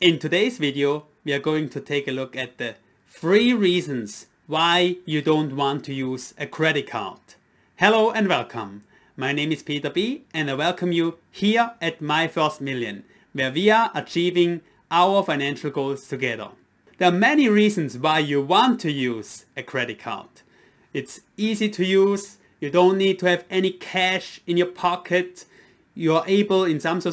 In today's video, we are going to take a look at the 3 reasons why you don't want to use a credit card. Hello and welcome. My name is Peter B and I welcome you here at My First Million, where we are achieving our financial goals together. There are many reasons why you want to use a credit card. It's easy to use, you don't need to have any cash in your pocket, you are able, in some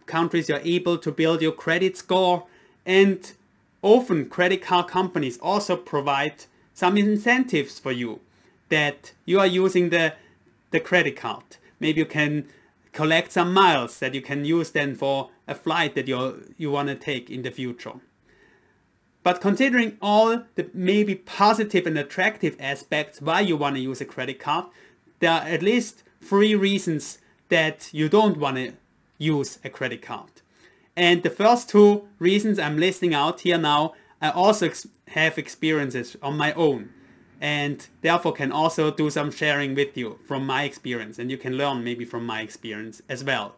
countries you're able to build your credit score, and often credit card companies also provide some incentives for you that you are using the credit card. Maybe you can collect some miles that you can use then for a flight that you want to take in the future. But considering all the maybe positive and attractive aspects why you want to use a credit card, there are at least 3 reasons that you don't want to use a credit card. And the first 2 reasons I'm listing out here now, I also have experiences on my own and therefore can also do some sharing with you from my experience, and you can learn maybe from my experience as well.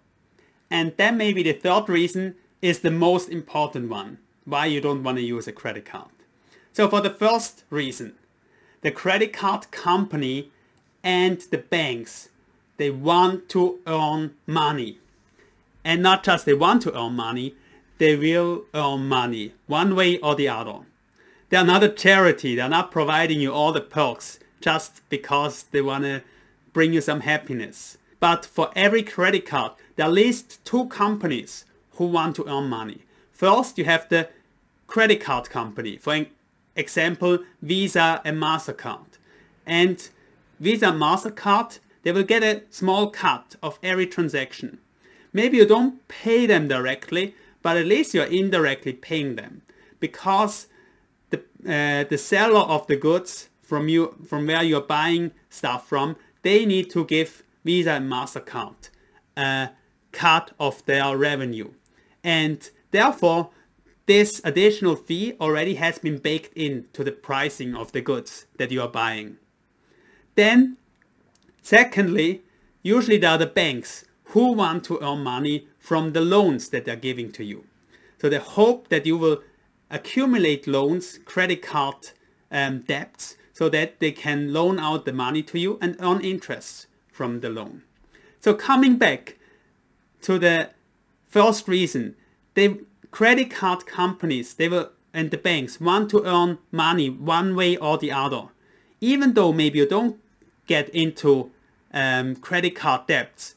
And then maybe the 3rd reason is the most important one, why you don't want to use a credit card. So for the first reason, the credit card company and the banks, they want to earn money. And not just they want to earn money, they will earn money one way or the other. They are not a charity, they are not providing you all the perks just because they want to bring you some happiness. But for every credit card, there are at least 2 companies who want to earn money. First, you have the credit card company, for example, Visa and MasterCard. And Visa and MasterCard, they will get a small cut of every transaction. Maybe you don't pay them directly, but at least you're indirectly paying them, because the seller of the goods from where you're buying stuff from, they need to give Visa and MasterCard a cut of their revenue. And therefore, this additional fee already has been baked into the pricing of the goods that you are buying. Then, secondly, usually there are the banks who want to earn money from the loans that they're giving to you. So they hope that you will accumulate loans, credit card debts, so that they can loan out the money to you and earn interest from the loan. So coming back to the first reason, the credit card companies and the banks want to earn money one way or the other. Even though maybe you don't get into credit card debts,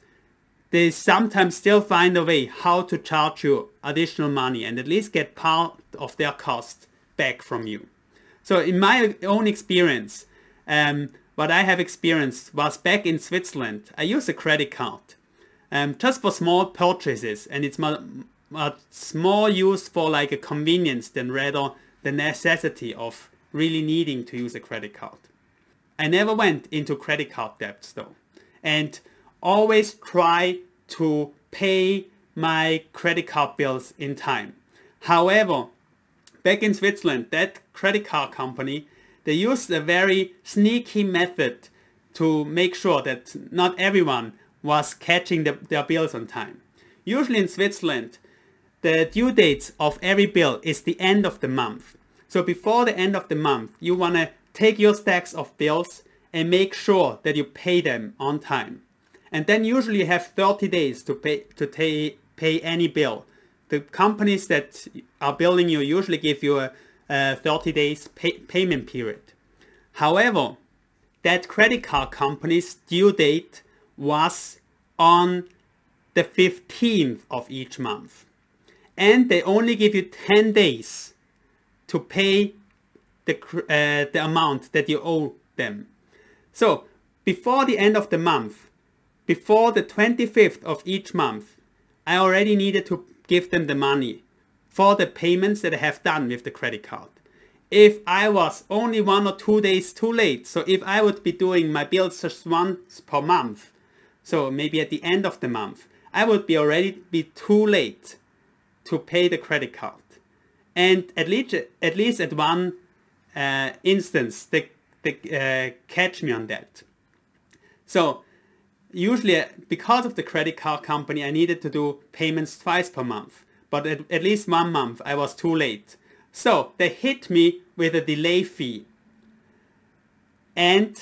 they sometimes still find a way how to charge you additional money and at least get part of their cost back from you. So in my own experience, what I have experienced was back in Switzerland, I used a credit card just for small purchases, and it's much more used for like a convenience than rather the necessity of really needing to use a credit card. I never went into credit card debts though, and always try to pay my credit card bills in time. However, back in Switzerland, that credit card company, they used a very sneaky method to make sure that not everyone was catching their bills on time. Usually in Switzerland, the due dates of every bill is the end of the month. So before the end of the month, you want to take your stacks of bills and make sure that you pay them on time. And then usually you have 30 days to pay any bill. The companies that are billing you usually give you a 30 days payment period. However, that credit card company's due date was on the 15th of each month. And they only give you 10 days to pay the amount that you owe them. So before the end of the month, before the 25th of each month, I already needed to give them the money for the payments that I have done with the credit card. If I was only 1 or 2 days too late, so if I would be doing my bills just once per month, so maybe at the end of the month, I would already be too late to pay the credit card. And at least at one instance, they catch me on that. So usually, because of the credit card company, I needed to do payments twice per month. but at least 1 month I was too late. So they hit me with a delay fee. And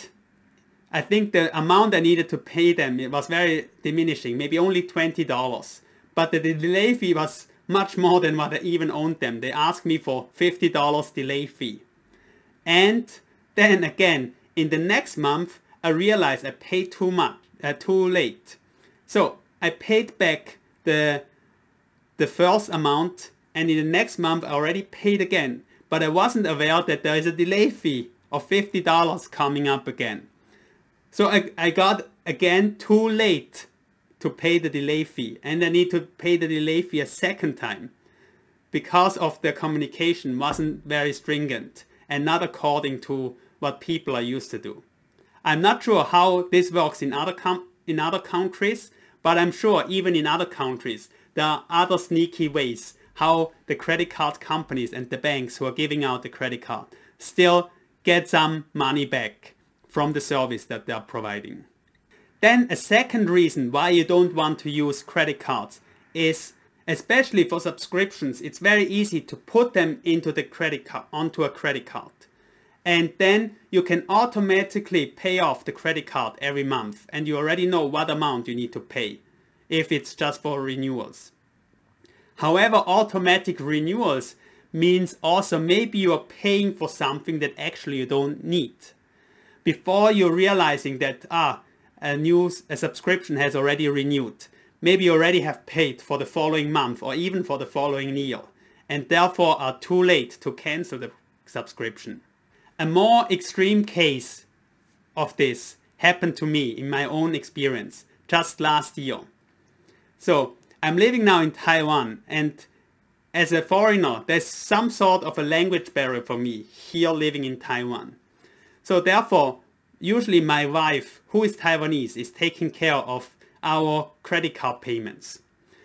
I think the amount I needed to pay them, it was very diminishing, maybe only $20. But the delay fee was much more than what I even owed them. They asked me for $50 delay fee. And then again, in the next month, I realized I paid too late. So I paid back the first amount, and in the next month I already paid again. But I wasn't aware that there is a delay fee of $50 coming up again. So I got again too late to pay the delay fee, and I need to pay the delay fee a second time because of the communication wasn't very stringent and not according to what people are used to do. I'm not sure how this works in other countries, but I'm sure even in other countries there are other sneaky ways how the credit card companies and the banks who are giving out the credit card still get some money back from the service that they are providing. Then a second reason why you don't want to use credit cards is, especially for subscriptions, it's very easy to put them into the onto a credit card. And then you can automatically pay off the credit card every month, and you already know what amount you need to pay if it's just for renewals. However, automatic renewals means also maybe you are paying for something that actually you don't need. Before you're realizing that a subscription has already renewed, maybe you already have paid for the following month or even for the following year, and therefore are too late to cancel the subscription. A more extreme case of this happened to me in my own experience just last year. So I'm living now in Taiwan, and as a foreigner, there's some sort of a language barrier for me here living in Taiwan. So therefore, usually my wife, who is Taiwanese, is taking care of our credit card payments.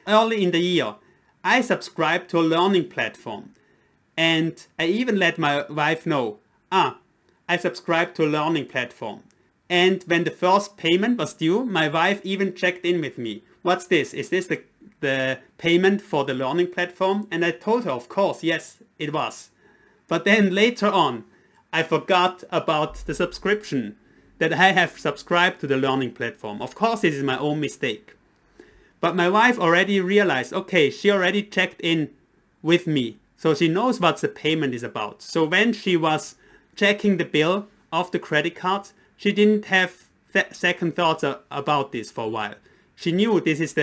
Early in the year, I subscribed to a learning platform, and I even let my wife know, I subscribed to a learning platform. And when the first payment was due, my wife even checked in with me. What's this? Is this the payment for the learning platform? And I told her, of course, yes, it was. But then later on, I forgot about the subscription, that I have subscribed to the learning platform. Of course, this is my own mistake. But my wife already realized, okay, she already checked in with me, so she knows what the payment is about. So when she was checking the bill of the credit cards, she didn't have second thoughts about this for a while. She knew this is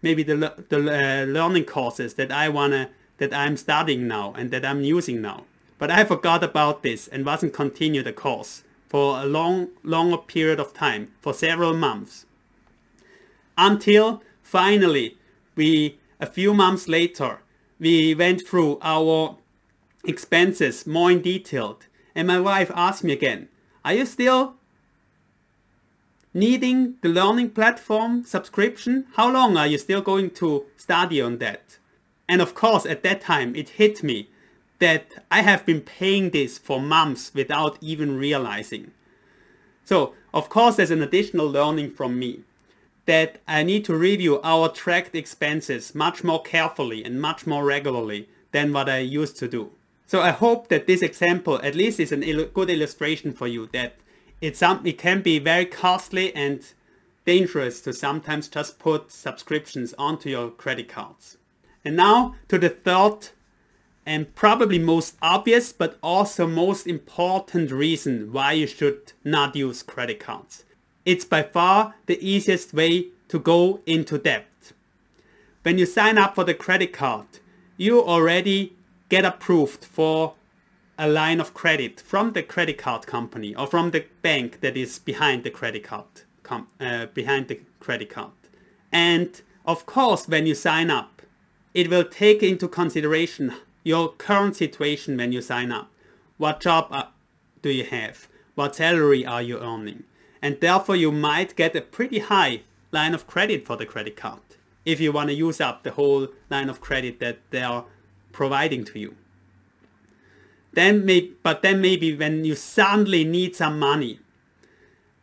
maybe the learning courses that I'm studying now and that I'm using now. But I forgot about this and wasn't continue the course for a longer period of time, for several months. Until finally, a few months later, we went through our expenses more in detail. And my wife asked me again, are you still needing the learning platform subscription? How long are you still going to study on that? And of course, at that time, it hit me that I have been paying this for months without even realizing. So, of course, there's an additional learning from me that I need to review our tracked expenses much more carefully and much more regularly than what I used to do. So I hope that this example at least is a good illustration for you that it can be very costly and dangerous to sometimes just put subscriptions onto your credit cards. And now to the third and probably most obvious but also most important reason why you should not use credit cards. It's by far the easiest way to go into debt. When you sign up for the credit card, you already get approved for a line of credit from the credit card company or from the bank that is behind the credit card. And of course, when you sign up, it will take into consideration your current situation when you sign up. What job do you have? What salary are you earning? And therefore you might get a pretty high line of credit for the credit card if you want to use up the whole line of credit that they are providing to you. But then maybe when you suddenly need some money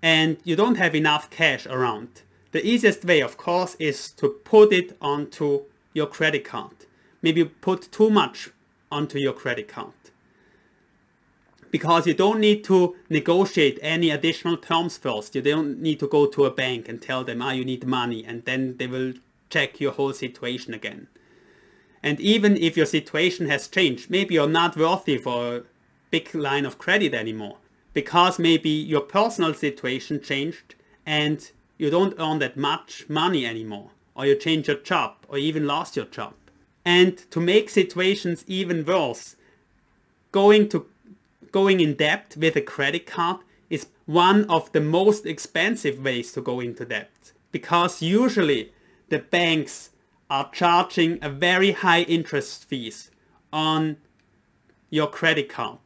and you don't have enough cash around, the easiest way, of course, is to put it onto your credit card. maybe put too much onto your credit card. Because you don't need to negotiate any additional terms first. You don't need to go to a bank and tell them, you need money, and then they will check your whole situation again. And even if your situation has changed, maybe you're not worthy for a big line of credit anymore, because maybe your personal situation changed and you don't earn that much money anymore, or you changed your job, or even lost your job. And to make situations even worse, going in debt with a credit card is one of the most expensive ways to go into debt, because usually the banks are charging a very high interest fees on your credit card.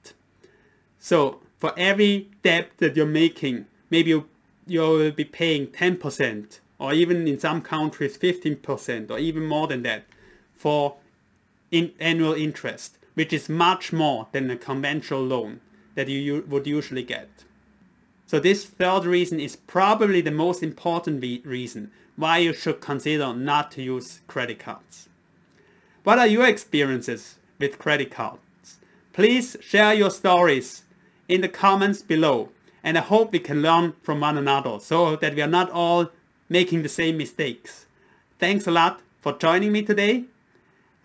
So for every debt that you're making, maybe you will be paying 10%, or even in some countries 15%, or even more than that, for annual interest, which is much more than a conventional loan that you would usually get. So this third reason is probably the most important reason why you should consider not to use credit cards. What are your experiences with credit cards? Please share your stories in the comments below, and I hope we can learn from one another so that we are not all making the same mistakes. Thanks a lot for joining me today.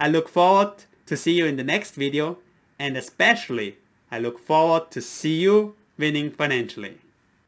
I look forward to see you in the next video, and especially I look forward to see you winning financially.